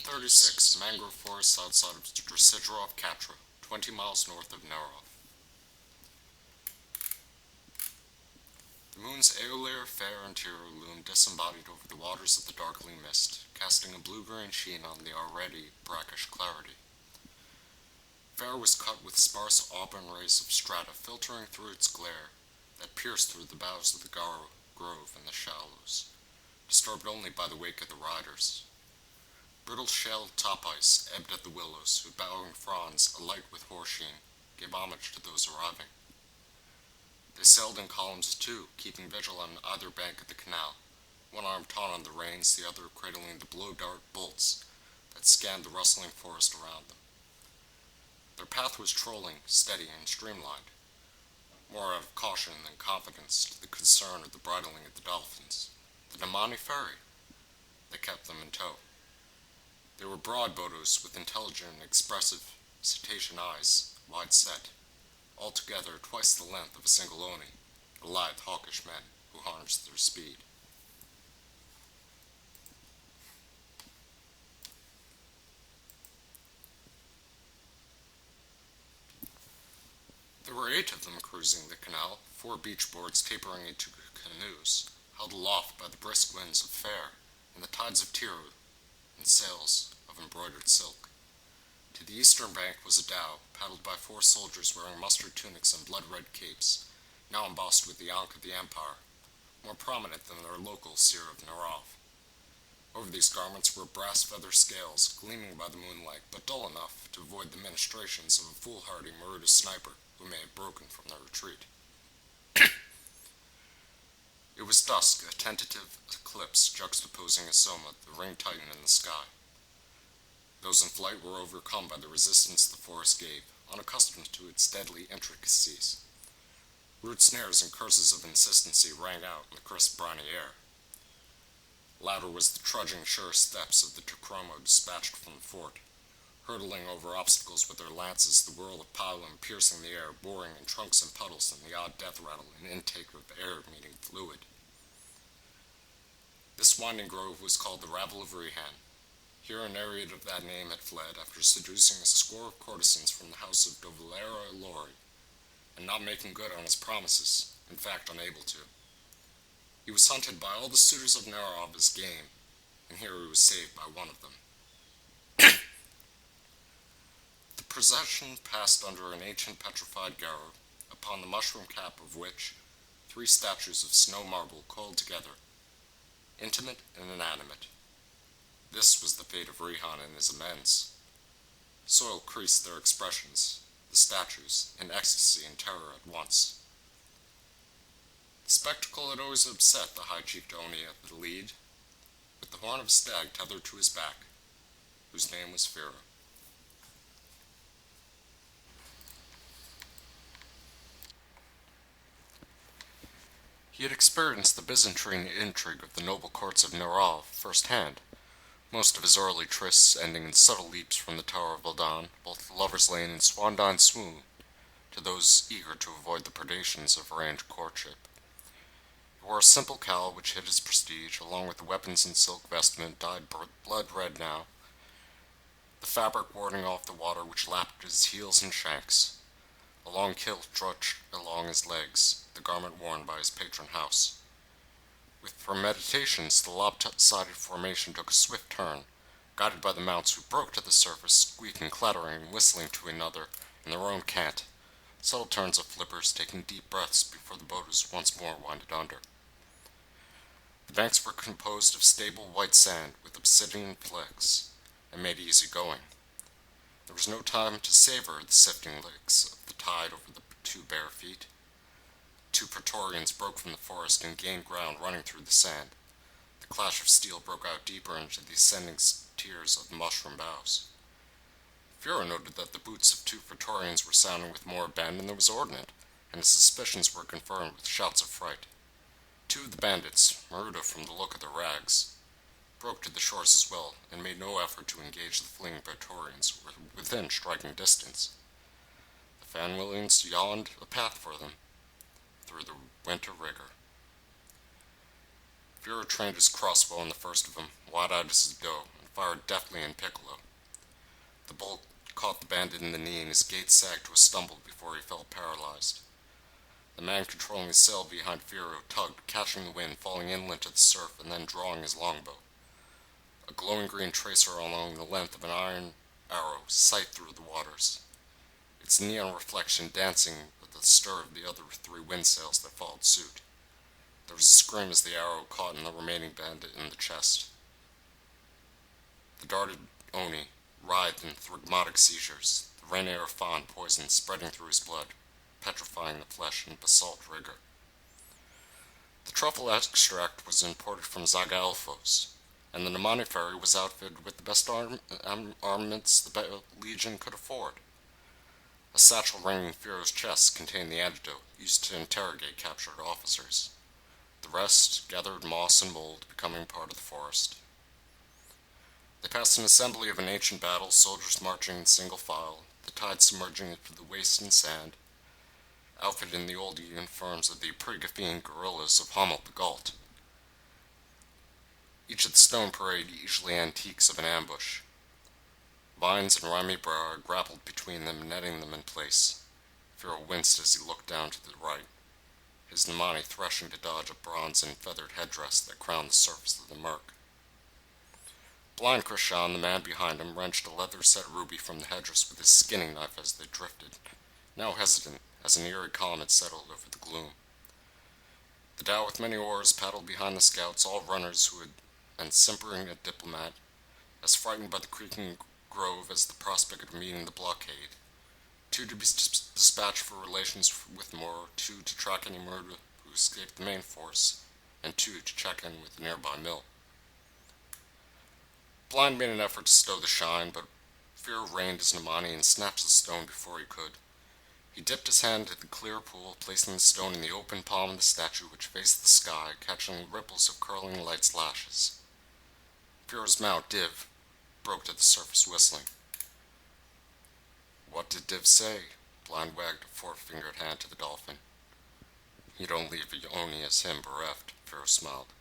36, mangrove forests outside of Dresidraov Katra, 20 miles north of Nerov. The moon's aeolare fair interior loomed disembodied over the waters of the darkling mist, casting a blue-green sheen on the already brackish clarity. Fair was cut with sparse auburn rays of strata filtering through its glare that pierced through the boughs of the grove in the shallows, disturbed only by the wake of the riders. Brittle shelled top ice ebbed at the willows, whose bowing fronds, alight with hoar-sheen, gave homage to those arriving. They sailed in columns too, keeping vigil on either bank of the canal, one arm taut on the reins, the other cradling the blow-dart bolts that scanned the rustling forest around them. Their path was trolling, steady and streamlined, more out of caution than confidence to the concern of the bridling of the dolphins, the Damani ferry, that kept them in tow. They were broad bodos with intelligent and expressive cetacean eyes, wide set, altogether twice the length of a single oni, lithe, hawkish men who harnessed their speed. There were 8 of them cruising the canal, 4 beach boards tapering into canoes, held aloft by the brisk winds of fair and the tides of Tiru, and sails of embroidered silk. To the eastern bank was a dhow, paddled by 4 soldiers wearing mustard tunics and blood-red capes, now embossed with the ankh of the empire, more prominent than their local seer of Nerov. Over these garments were brass feather scales, gleaming by the moonlight, but dull enough to avoid the ministrations of a foolhardy Maruda sniper who may have broken from their retreat. It was dusk, a tentative eclipse juxtaposing a soma, the ring titan in the sky. Those in flight were overcome by the resistance the forest gave, unaccustomed to its deadly intricacies. Rude snares and curses of insistency rang out in the crisp, briny air. Louder was the trudging, sure steps of the Tukromo dispatched from the fort, hurtling over obstacles with their lances, the whirl of pylon piercing the air, boring in trunks and puddles, and the odd death rattle and intake of air meeting fluid. This winding grove was called the Ravel of Rehan. Here a Nereid of that name had fled after seducing a score of courtesans from the house of Dovalera Lori, and not making good on his promises, in fact unable to. He was hunted by all the suitors of Nerov as game, and here he was saved by one of them. The procession passed under an ancient petrified garrow, upon the mushroom cap of which 3 statues of snow marble coiled together, intimate and inanimate. This was the fate of Rehan and his amends. Soil creased their expressions, the statues, in ecstasy and terror at once. The spectacle had always upset the high-cheeked Oni at the lead, with the horn of a stag tethered to his back, whose name was Fira. He had experienced the Byzantine intrigue of the noble courts of Nerov firsthand, most of his early trysts ending in subtle leaps from the Tower of Valdan, both lovers' lane and swan-dive swoon, to those eager to avoid the predations of arranged courtship. He wore a simple cowl which hid his prestige, along with the weapons and silk vestment dyed blood-red now, the fabric warding off the water which lapped his heels and shanks. A long kilt drudged along his legs, the garment worn by his patron house. With premeditations, the lopsided formation took a swift turn, guided by the mounts who broke to the surface, squeaking, clattering, and whistling to another in their own cant, subtle turns of flippers, taking deep breaths before the boat was once more winded under. The banks were composed of stable white sand with obsidian flecks, and made easy going. There was no time to savor the sifting licks of the tide over the 2 bare feet. 2 Praetorians broke from the forest and gained ground running through the sand. The clash of steel broke out deeper into the ascending tiers of the mushroom boughs. Fura noted that the boots of 2 Praetorians were sounding with more abandon than was ordinate, and his suspicions were confirmed with shouts of fright. 2 of the bandits, Maruda from the look of their rags, broke to the shores as well, and made no effort to engage the fleeing Praetorians who were within striking distance. The Fanwillians yawned a path for them through the winter rigor. Fura trained his crossbow on the first of them, wide-eyed as a doe, and fired deftly in Piccolo. The bolt caught the bandit in the knee and his gait sagged to a stumble before he fell paralyzed. The man controlling his sail behind Firo tugged, catching the wind, falling inland to the surf, and then drawing his longbow. A glowing green tracer along the length of an iron arrow scythed through the waters, its neon reflection dancing with the stir of the other three windsails that followed suit. There was a scream as the arrow caught in the remaining bandit in the chest. The darted Oni writhed in thrigmotic seizures, the Rainier Fawn poison spreading through his blood, petrifying the flesh in basalt rigor. The truffle extract was imported from Zaga Elfos, and the Namani ferry was outfitted with the best armaments the Legion could afford. A satchel ringing Firo's chest contained the antidote used to interrogate captured officers. The rest gathered moss and mold, becoming part of the forest. They passed an assembly of an ancient battle, soldiers marching in single file, the tide submerging into the waist and sand, outfitted in the old uniforms of the Prigafine guerrillas of Hamel the Gault. Each of the stone parade usually antiques of an ambush. Vines and Rami Brar grappled between them, netting them in place. Firo winced as he looked down to the right, his Namani threshing to dodge a bronze and feathered headdress that crowned the surface of the murk. Blind Krishan, the man behind him, wrenched a leather-set ruby from the headdress with his skinning knife as they drifted, now hesitant as an eerie calm had settled over the gloom. The dhow with many oars paddled behind the scouts, all runners and simpering a diplomat, as frightened by the creaking grove as the prospect of meeting the blockade. Two to be dispatched for relations with Moro, two to track any murder who escaped the main force, and two to check in with the nearby mill. Blind made an effort to stow the shine, but Fear reined his Namani and snatched the stone before he could. He dipped his hand into the clear pool, placing the stone in the open palm of the statue which faced the sky, catching ripples of curling light's lashes. Fear's mount, Div, broke to the surface whistling. What did Div say? Blind wagged a four-fingered hand to the dolphin. You don't leave a Oni as him bereft, Fear smiled.